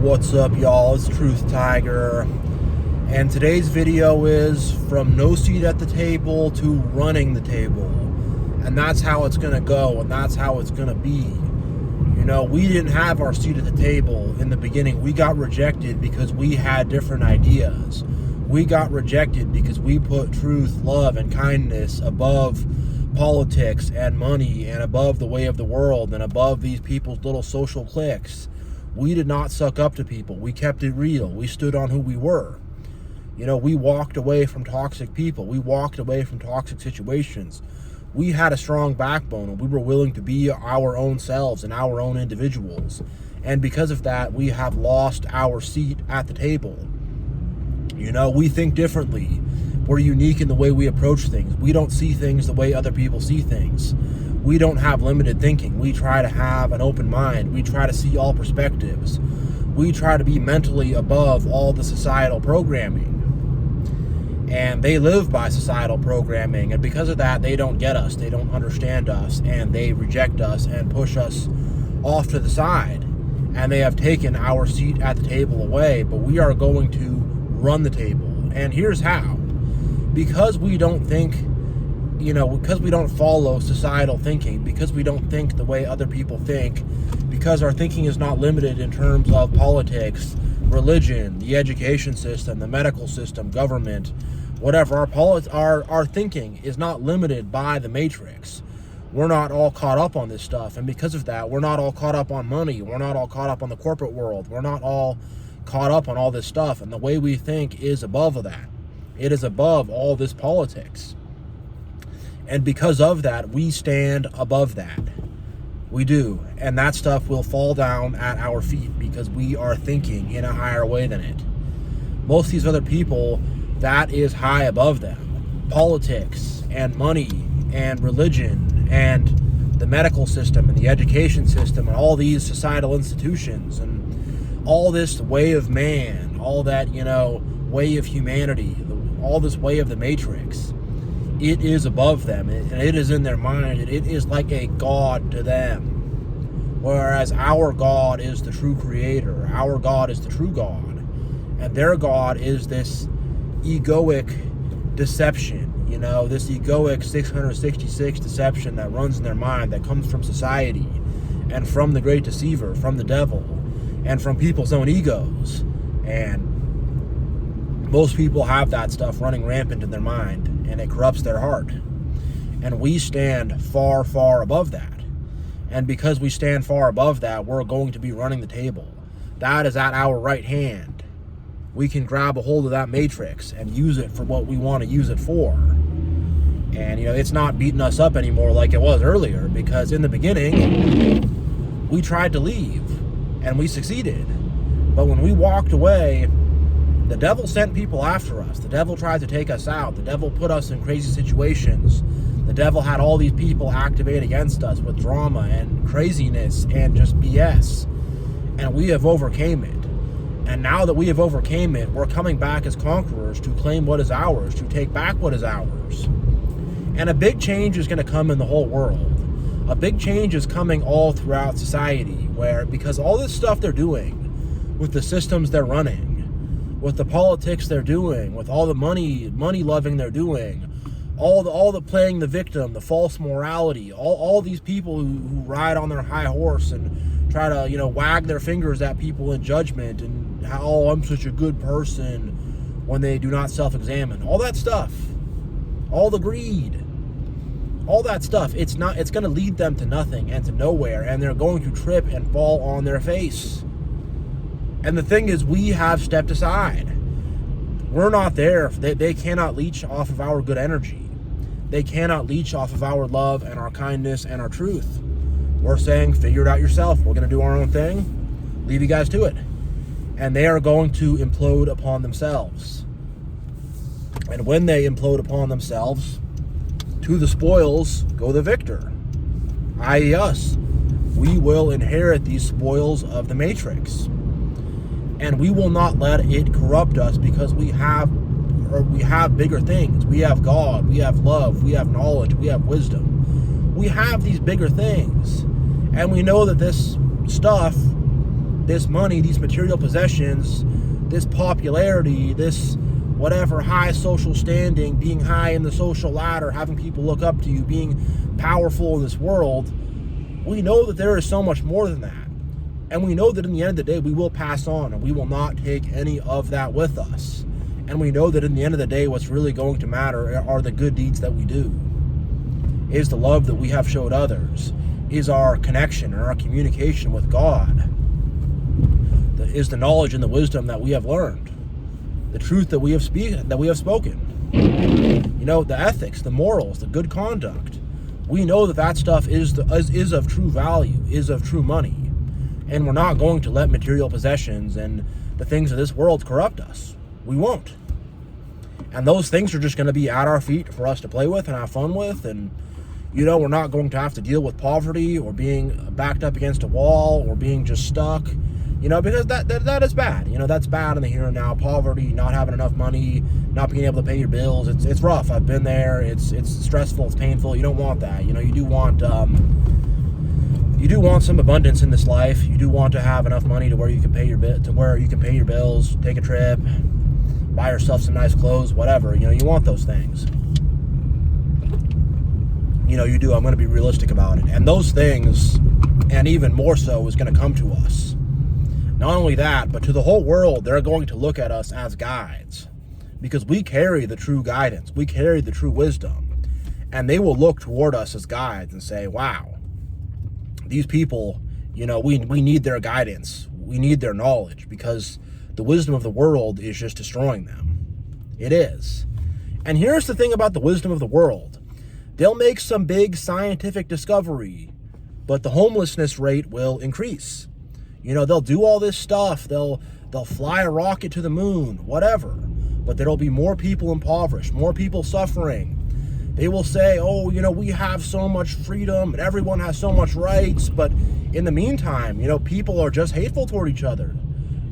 What's up, y'all? It's Truth Tiger, and today's video is from no seat at the table to running the table, and that's how it's gonna go, and that's how it's gonna be. You know, we didn't have our seat at the table in the beginning. We got rejected because we had different ideas. We got rejected because we put truth, love, and kindness above politics and money, and above the way of the world, and above these people's little social cliques. We did not suck up to people. We kept it real. We stood on who we were. You know, we walked away from toxic people. We walked away from toxic situations. We had a strong backbone, and we were willing to be our own selves and our own individuals. And because of that, we have lost our seat at the table. You know, we think differently. We're unique in the way we approach things. We don't see things the way other people see things. We don't have limited thinking. We try to have an open mind. We try to see all perspectives. We try to be mentally above all the societal programming. And they live by societal programming, and because of that, they don't get us. They don't understand us, and they reject us and push us off to the side. And they have taken our seat at the table away, but we are going to run the table. And here's how. Because we don't think, because we don't follow societal thinking, because we don't think the way other people think, because our thinking is not limited in terms of politics, religion, the education system, the medical system, government, whatever. Our thinking is not limited by the matrix. We're not all caught up on this stuff, and because of that, we're not all caught up on money. We're not all caught up on the corporate world. We're not all caught up on all this stuff, and the way we think is above that. It is above all this politics. And because of that, we stand above that. We do. And that stuff will fall down at our feet because we are thinking in a higher way than it. Most of these other people, that is high above them. Politics and money and religion and the medical system and the education system and all these societal institutions and all this way of man, all that, way of humanity, all this way of the matrix. It is above them, and it is in their mind, and it is like a god to them. Whereas our God is the true creator, our God is the true God, and their God is this egoic deception, this egoic 666 deception that runs in their mind, that comes from society, and from the great deceiver, from the devil, and from people's own egos. And most people have that stuff running rampant in their mind, and it corrupts their heart. And we stand far, far above that. And because we stand far above that, we're going to be running the table. That is at our right hand. We can grab a hold of that matrix and use it for what we want to use it for. And, it's not beating us up anymore like it was earlier, because in the beginning, we tried to leave, and we succeeded. But when we walked away, the devil sent people after us. The devil tried to take us out. The devil put us in crazy situations. The devil had all these people activate against us with drama and craziness and just BS. And we have overcame it. And now that we have overcame it, we're coming back as conquerors to claim what is ours, to take back what is ours. And a big change is going to come in the whole world. A big change is coming all throughout society, because all this stuff they're doing, with the systems they're running, with the politics they're doing, with all the money loving they're doing, all the playing the victim, the false morality, all these people who ride on their high horse and try to, wag their fingers at people in judgment and how, I'm such a good person, when they do not self-examine. All that stuff, all the greed, all that stuff, it's going to lead them to nothing and to nowhere, and they're going to trip and fall on their face. And the thing is, we have stepped aside. We're not there. They cannot leech off of our good energy. They cannot leech off of our love and our kindness and our truth. We're saying, figure it out yourself. We're going to do our own thing. Leave you guys to it. And they are going to implode upon themselves. And when they implode upon themselves, to the spoils go the victor, i.e. us. We will inherit these spoils of the matrix. And we will not let it corrupt us, because we have bigger things. We have God, we have love, we have knowledge, we have wisdom. We have these bigger things. And we know that this stuff this money, these material possessions, this popularity, this whatever high social standing, being high in the social ladder, having people look up to you, being powerful in this world, we know that there is so much more than that. And we know that in the end of the day, we will pass on and we will not take any of that with us. And we know that in the end of the day, what's really going to matter are the good deeds that we do, is the love that we have showed others, is our connection and our communication with God, is the knowledge and the wisdom that we have learned, the truth that we have spoken, you know, the ethics, the morals, the good conduct. We know that that stuff is of true value, is of true money. And we're not going to let material possessions and the things of this world corrupt us. We won't. And those things are just going to be at our feet for us to play with and have fun with. And, you know, we're not going to have to deal with poverty or being backed up against a wall or being just stuck, you know, because that is bad. You know, that's bad in the here and now. Poverty, not having enough money, not being able to pay your bills. It's rough. I've been there. It's stressful. It's painful. You don't want that. You know, you do want some abundance in this life. You do want to have enough money to where you can pay your bills, take a trip, buy yourself some nice clothes, whatever. You know, you want those things. You know, you do. I'm going to be realistic about it. And those things, and even more so, is going to come to us. Not only that, but to the whole world, they're going to look at us as guides, because we carry the true guidance. We carry the true wisdom. And they will look toward us as guides and say, wow, these people, you know, we need their guidance. We need their knowledge, because the wisdom of the world is just destroying them. It is. And here's the thing about the wisdom of the world. They'll make some big scientific discovery, but the homelessness rate will increase. You know, they'll do all this stuff. They'll fly a rocket to the moon, whatever. But there'll be more people impoverished, more people suffering. They will say, oh, you know, we have so much freedom and everyone has so much rights. But in the meantime, you know, people are just hateful toward each other.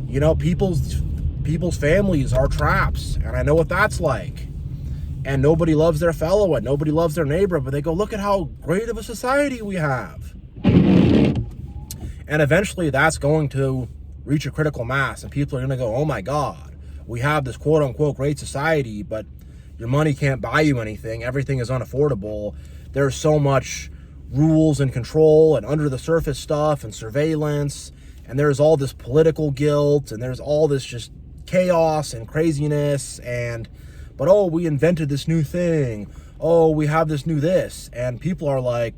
You know, people's families are traps. And I know what that's like. And nobody loves their fellow and nobody loves their neighbor. But they go, look at how great of a society we have. And eventually that's going to reach a critical mass. And people are going to go, oh my God, we have this quote unquote great society, but your money can't buy you anything. Everything is unaffordable. There's so much rules and control and under the surface stuff and surveillance. And there's all this political guilt and there's all this just chaos and craziness. But oh, we invented this new thing. Oh, we have this new this. And people are like,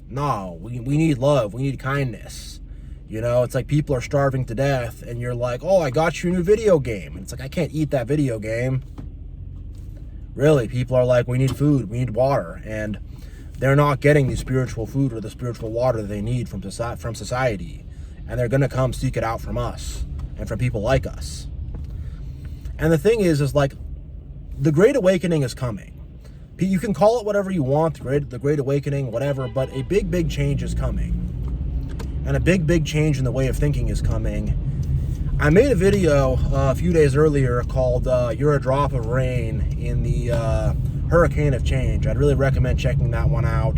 no, we need love. We need kindness. You know, it's like people are starving to death and you're like, oh, I got you a new video game. And it's like, I can't eat that video game. Really, people are like, we need food, we need water. And they're not getting the spiritual food or the spiritual water that they need from society. And they're going to come seek it out from us and from people like us. And the thing is like, the Great Awakening is coming. You can call it whatever you want, the Great Awakening, whatever, but a big change is coming. And a big change in the way of thinking is coming. I made a video a few days earlier called You're a Drop of Rain in the Hurricane of Change. I'd really recommend checking that one out.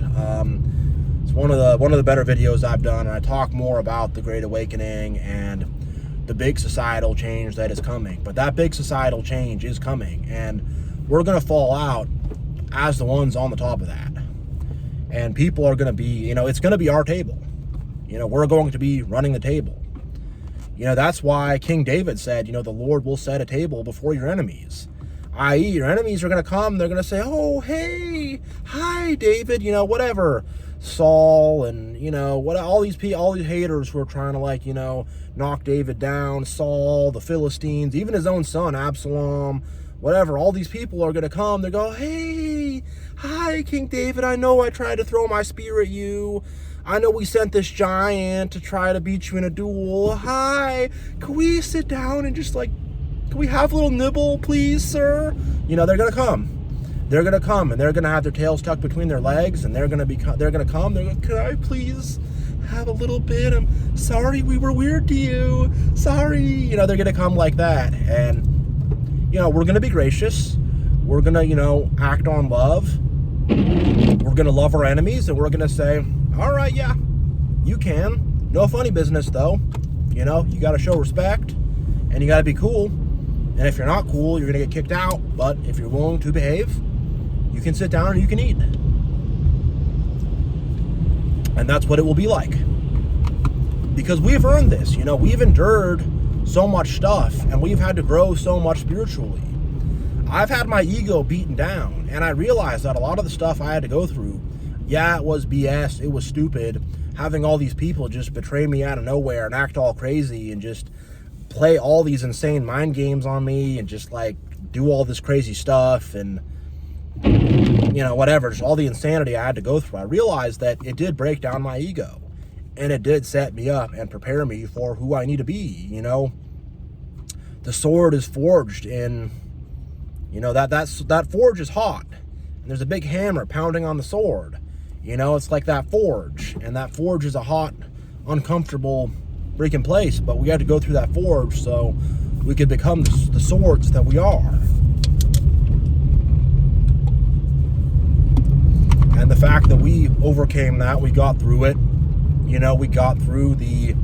It's one of the better videos I've done, and I talk more about the Great Awakening and the big societal change that is coming. But that big societal change is coming, and we're going to fall out as the ones on the top of that. And people are going to be, you know, it's going to be our table. You know, we're going to be running the table. You know, that's why King David said, you know, the Lord will set a table before your enemies. I.e., your enemies are going to come, they're going to say, oh, hey, hi, David, you know, whatever. Saul and, you know, what all these haters who are trying to, like, you know, knock David down, Saul, the Philistines, even his own son, Absalom, whatever. All these people are going to come, they go, hey, hi, King David, I know I tried to throw my spear at you. I know we sent this giant to try to beat you in a duel. Hi, can we sit down and just like, can we have a little nibble, please, sir? You know, they're going to come. They're going to come and they're going to have their tails tucked between their legs and they're going to come. They're going, can I please have a little bit? I'm sorry we were weird to you. Sorry. You know, they're going to come like that. And, you know, we're going to be gracious. We're going to, you know, act on love. We're going to love our enemies and we're going to say, all right, yeah, you can. No funny business, though. You know, you got to show respect, and you got to be cool. And if you're not cool, you're going to get kicked out. But if you're willing to behave, you can sit down and you can eat. And that's what it will be like. Because we've earned this. You know, we've endured so much stuff, and we've had to grow so much spiritually. I've had my ego beaten down, and I realized that a lot of the stuff I had to go through, yeah, it was BS, it was stupid, having all these people just betray me out of nowhere and act all crazy and just play all these insane mind games on me and just like do all this crazy stuff and, you know, whatever, just all the insanity I had to go through. I realized that it did break down my ego, and it did set me up and prepare me for who I need to be. You know, the sword is forged in, you know, that forge is hot, and there's a big hammer pounding on the sword. You know, it's like that forge, and that forge is a hot, uncomfortable freaking place, but we had to go through that forge so we could become the swords that we are. And the fact that we overcame that, we got through it, you know, we got through the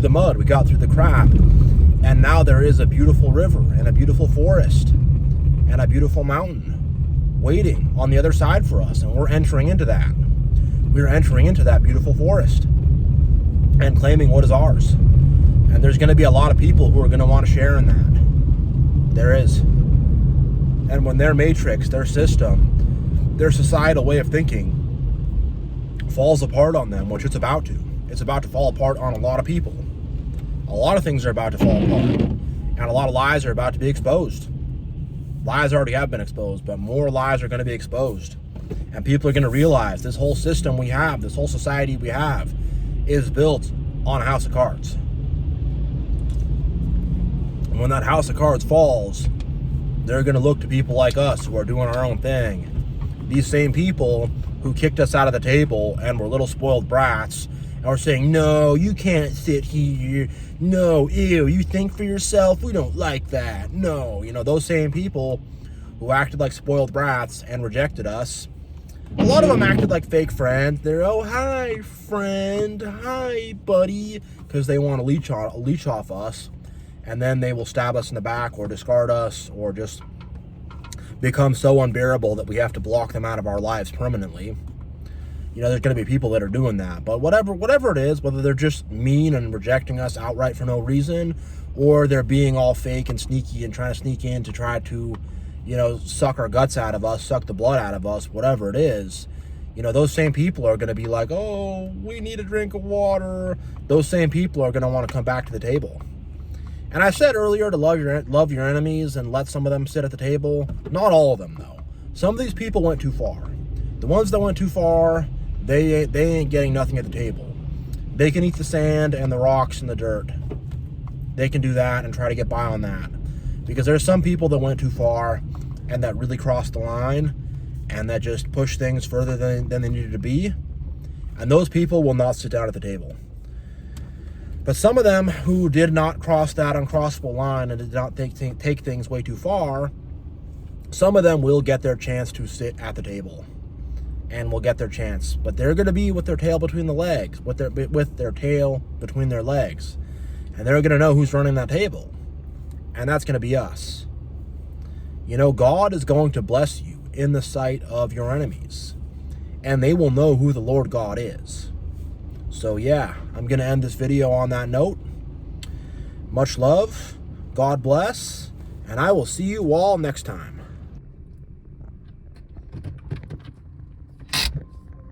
mud, we got through the crap, and now there is a beautiful river and a beautiful forest and a beautiful mountain waiting on the other side for us, and we're entering into that. We're entering into that beautiful forest and claiming what is ours. And there's going to be a lot of people who are going to want to share in that. There is. And when their matrix, their system, their societal way of thinking falls apart on them, which it's about to fall apart on a lot of people. A lot of things are about to fall apart, and a lot of lies are about to be exposed. Lies already have been exposed, but more lies are going to be exposed. And people are going to realize this whole system we have, this whole society we have, is built on a house of cards. And when that house of cards falls, they're going to look to people like us who are doing our own thing. These same people who kicked us out of the table and were little spoiled brats and were saying, no, you can't sit here. No, ew, you think for yourself. We don't like that. No, you know, those same people who acted like spoiled brats and rejected us, a lot of them acted like fake friends. They're, oh, hi, friend. Hi, buddy. Because they want to leech off us. And then they will stab us in the back or discard us or just become so unbearable that we have to block them out of our lives permanently. You know, there's going to be people that are doing that. But whatever it is, whether they're just mean and rejecting us outright for no reason, or they're being all fake and sneaky and trying to sneak in to try to, you know, suck our guts out of us, suck the blood out of us, whatever it is, you know, those same people are going to be like, oh, we need a drink of water. Those same people are going to want to come back to the table. And I said earlier to love your enemies and let some of them sit at the table. Not all of them, though. Some of these people went too far. The ones that went too far, they ain't getting nothing at the table. They can eat the sand and the rocks and the dirt. They can do that and try to get by on that. Because there's some people that went too far and that really crossed the line and that just pushed things further than they needed to be. And those people will not sit down at the table. But some of them who did not cross that uncrossable line and did not take things way too far, some of them will get their chance to sit at the table. And will get their chance. But they're going to be with their tail between the legs, with their tail between their legs. And they're going to know who's running that table. And that's going to be us. You know, God is going to bless you in the sight of your enemies. And they will know who the Lord God is. So yeah, I'm going to end this video on that note. Much love, God bless, and I will see you all next time.